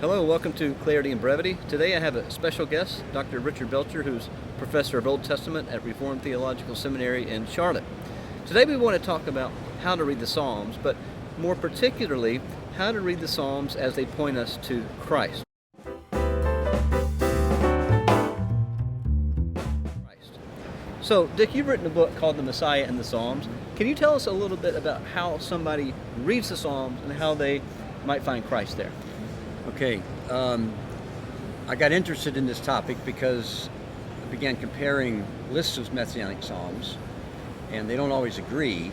Hello, welcome to Clarity and Brevity. Today I have a special guest, Dr. Richard Belcher, who's professor of Old Testament at Reformed Theological Seminary in Charlotte. Today we want to talk about how to read the Psalms, but more particularly, how to read the Psalms as they point us to Christ. So, Dick, you've written a book called The Messiah and the Psalms. Can you tell us a little bit about how somebody reads the Psalms and how they might find Christ there? Okay, I got interested in this topic because I began comparing lists of messianic psalms, and they don't always agree.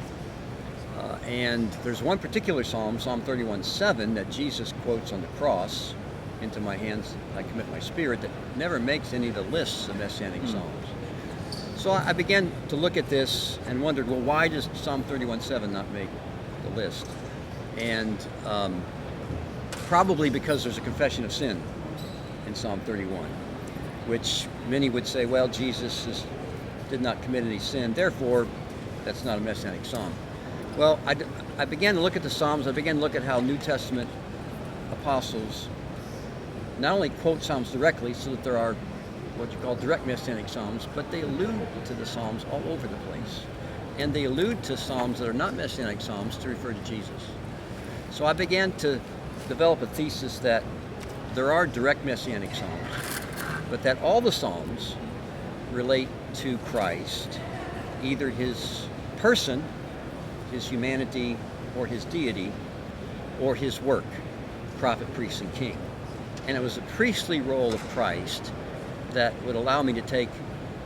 And there's one particular psalm, Psalm 31:7, that Jesus quotes on the cross, "Into my hands I commit my spirit," that never makes any of the lists of messianic psalms. So I began to look at this and wondered, well, why does Psalm 31:7 not make the list? And probably because there's a confession of sin in Psalm 31, which many would say, well, Jesus did not commit any sin, therefore that's not a messianic psalm. Well, I began to look at the Psalms. I began to look at how New Testament apostles not only quote Psalms directly, so that there are what you call direct messianic psalms, but they allude to the Psalms all over the place. And they allude to Psalms that are not messianic psalms to refer to Jesus. So I began to develop a thesis that there are direct messianic psalms, but that all the Psalms relate to Christ, either his person, his humanity, or his deity, or his work, prophet, priest, and king. And it was the priestly role of Christ that would allow me to take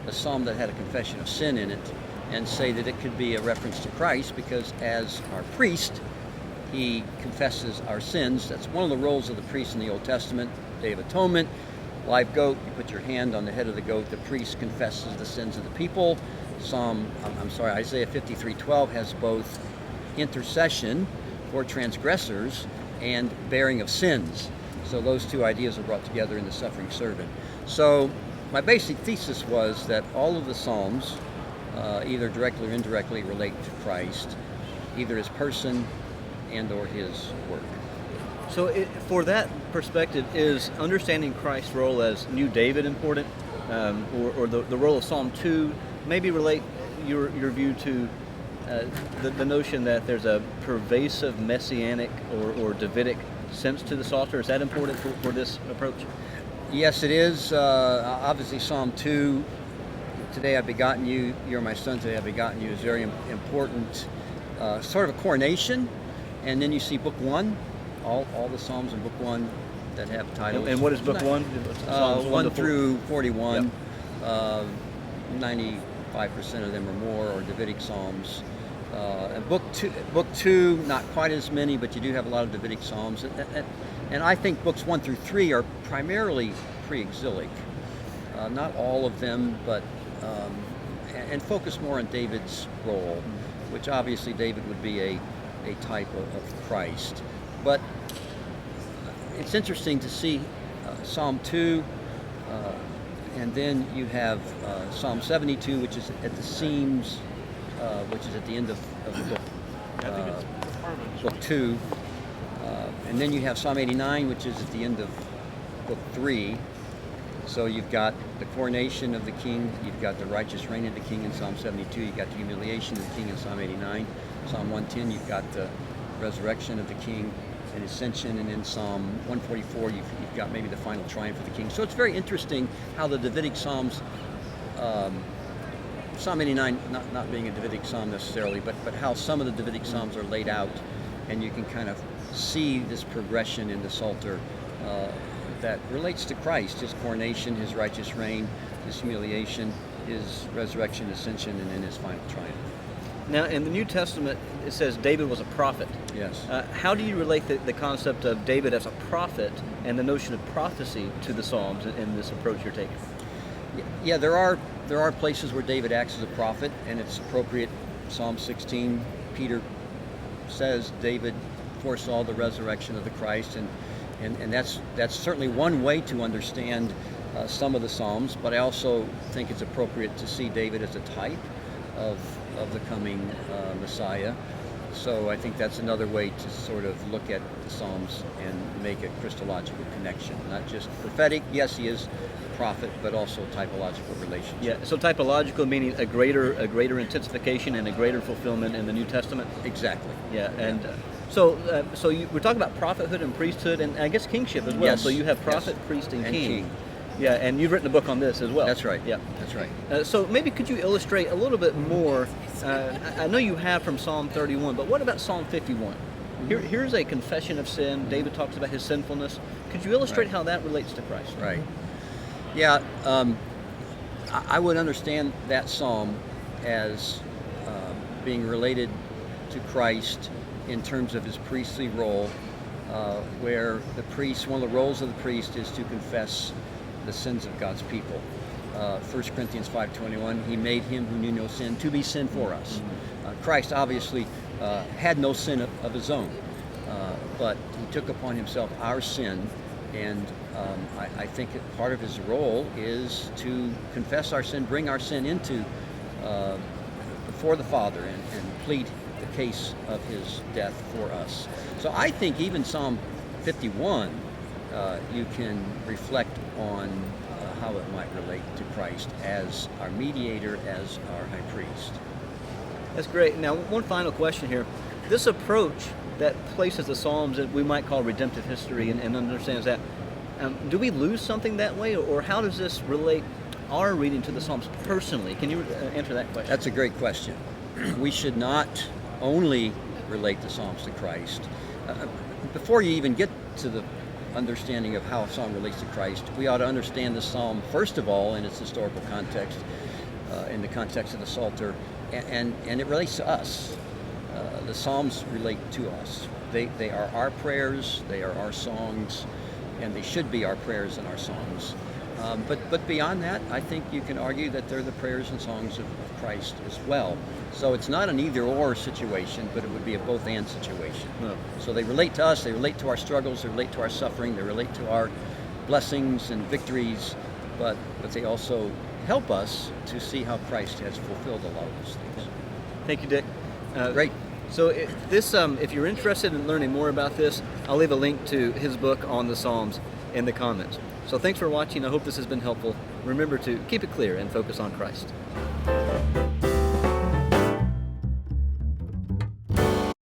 a psalm that had a confession of sin in it and say that it could be a reference to Christ, because as our priest, he confesses our sins. That's one of the roles of the priest in the Old Testament. Day of Atonement, live goat, you put your hand on the head of the goat, the priest confesses the sins of the people. Isaiah 53:12 has both intercession for transgressors and bearing of sins. So those two ideas are brought together in the suffering servant. So my basic thesis was that all of the Psalms, either directly or indirectly, relate to Christ, either his person and or his work. So for that perspective, is understanding Christ's role as New David important, or the role of Psalm 2 maybe relate your view to the notion that there's a pervasive messianic or Davidic sense to the Psalter? Is that important for this approach? Yes, it is. Obviously, Psalm 2, "Today I've begotten you, you're my son, today I've begotten you," is very important, sort of a coronation. And then you see Book 1, all the Psalms in Book 1 that have titles. And what is Book 1? Psalms 1 through 41. Yep. 95% of them or more are Davidic Psalms. And Book 2, not quite as many, but you do have a lot of Davidic Psalms. And I think Books 1 through 3 are primarily pre-exilic. Not all of them, but and focus more on David's role, which obviously David would be a type of Christ. But it's interesting to see Psalm 2, and then you have Psalm 72, which is at the seams, which is at the end of the book, book 2. And then you have Psalm 89, which is at the end of book 3. So you've got the coronation of the king, you've got the righteous reign of the king in Psalm 72, you've got the humiliation of the king in Psalm 89. Psalm 110, you've got the resurrection of the king and ascension, and in Psalm 144, you've got maybe the final triumph of the king. So it's very interesting how the Davidic Psalms, Psalm 89 not being a Davidic Psalm necessarily, but how some of the Davidic Psalms are laid out, and you can kind of see this progression in the Psalter that relates to Christ, his coronation, his righteous reign, his humiliation, his resurrection, ascension, and then his final triumph. Now, in the New Testament, it says David was a prophet. Yes. How do you relate the concept of David as a prophet and the notion of prophecy to the Psalms in this approach you're taking? Yeah, there are places where David acts as a prophet, and it's appropriate. Psalm 16, Peter says David foresaw the resurrection of the Christ, and that's certainly one way to understand some of the Psalms. But I also think it's appropriate to see David as a type of the coming Messiah. So I think that's another way to sort of look at the Psalms and make a Christological connection. Not just prophetic, yes, he is a prophet, but also typological relationship. Yeah, so typological meaning a greater intensification and a greater fulfillment in the New Testament. Exactly. Yeah, and so we're talking about prophethood and priesthood, and I guess kingship as well. Yes. So you have prophet, Yes. priest, and And king. Yeah, and you've written a book on this as well. That's right. Yeah, That's right. So maybe could you illustrate a little bit more? I know you have from Psalm 31, but what about Psalm 51? Here's a confession of sin. David talks about his sinfulness. Could you illustrate Right. how that relates to Christ? Right. Yeah, I would understand that psalm as being related to Christ in terms of his priestly role, where the priest, one of the roles of the priest is to confess the sins of God's people. 1 Corinthians 5:21, he made him who knew no sin to be sin for us. Christ obviously had no sin of his own, but he took upon himself our sin, and I think part of his role is to confess our sin, bring our sin into before the Father, and plead the case of his death for us. So I think even Psalm 51, you can reflect on how it might relate to Christ as our mediator, as our high priest. That's great. Now, one final question here. This approach that places the Psalms that we might call redemptive history and understands that, do we lose something that way, or how does this relate our reading to the Psalms personally? Can you answer that question? That's a great question. We should not only relate the Psalms to Christ. Before you even get to the understanding of how a psalm relates to Christ, we ought to understand the psalm, first of all, in its historical context, in the context of the Psalter, and it relates to us. The Psalms relate to us. They are our prayers, they are our songs, and they should be our prayers and our songs. But beyond that, I think you can argue that they're the prayers and songs of Christ as well. So it's not an either-or situation, but it would be a both-and situation. No. So they relate to us, they relate to our struggles, they relate to our suffering, they relate to our blessings and victories, but they also help us to see how Christ has fulfilled a lot of those things. Thank you, Dick. Great. So if you're interested in learning more about this, I'll leave a link to his book on the Psalms in the comments. So thanks for watching. I hope this has been helpful. Remember to keep it clear and focus on Christ.